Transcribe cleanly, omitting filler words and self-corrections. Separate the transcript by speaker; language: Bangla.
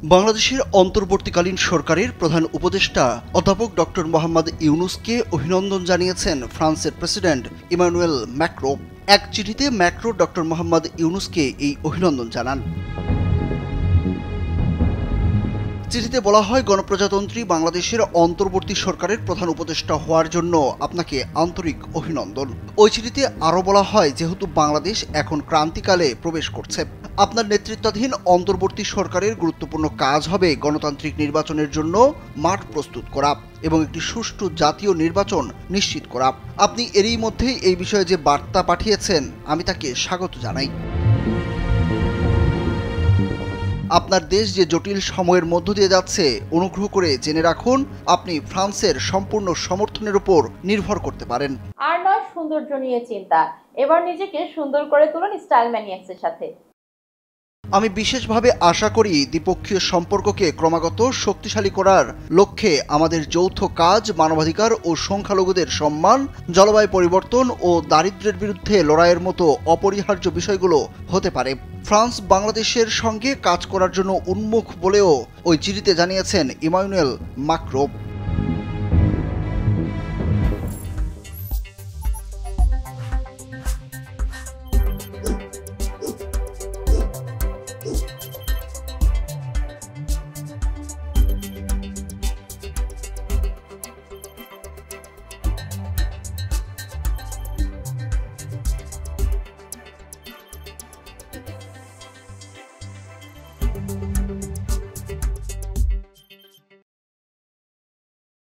Speaker 1: বাংলাদেশের অন্তর্বর্তীকালীন সরকারের প্রধান উপদেষ্টা অধ্যাপক ডক্টর মোহাম্মদ ইউনুসকে অভিনন্দন জানিয়েছেন ফ্রান্সের প্রেসিডেন্ট ইমানুয়েল ম্যাক্রো। এক চিঠিতে ম্যাক্রো ডক্টর মোহাম্মদ ইউনুসকে এই অভিনন্দন জানান। চিঠিতে বলা হয়, গণপ্রজাতন্ত্রী বাংলাদেশের অন্তর্বর্তী সরকারের প্রধান উপদেষ্টা হওয়ার জন্য আপনাকে আন্তরিক অভিনন্দন। ওই চিঠিতে আরও বলা হয়, যেহেতু বাংলাদেশ এখন ক্রান্তিকালে প্রবেশ করছে, আপনার নেতৃত্বাধীন অন্তর্বর্তী সরকারের গুরুত্বপূর্ণ কাজ হবে গণতান্ত্রিক নির্বাচনের জন্য মাঠ প্রস্তুত করা এবং একটি সুষ্ঠু জাতীয় নির্বাচন নিশ্চিত করা। আপনি এরই মধ্যেই এই বিষয়ে যে বার্তা পাঠিয়েছেন, আমি তাকে স্বাগত জানাই। আপনার দেশ যে জটিল সময়ের মধ্য দিয়ে যাচ্ছে, অনুগ্রহ করে জেনে রাখুন আপনি ফ্রান্সের সম্পূর্ণ সমর্থনের উপর নির্ভর করতে পারেন।
Speaker 2: আর নয় সৌন্দর্য নিয়ে চিন্তা, এবার নিজেকে সুন্দর করে তুলুন স্টাইল ম্যানিয়াক্সের সাথে।
Speaker 1: আমি বিশেষভাবে আশা করি দ্বিপক্ষীয় সম্পর্ককে ক্রমাগত শক্তিশালী করার লক্ষ্যে আমাদের যৌথ কাজ মানবাধিকার ও সংখ্যালঘুদের সম্মান, জলবায়ু পরিবর্তন ও দারিদ্র্যের বিরুদ্ধে লড়াইয়ের মতো অপরিহার্য বিষয়গুলো হতে পারে। ফ্রান্স বাংলাদেশের সঙ্গে কাজ করার জন্য উন্মুখ বলেও ওই চিঠিতে জানিয়েছেন ইমানুয়েল ম্যাক্রো।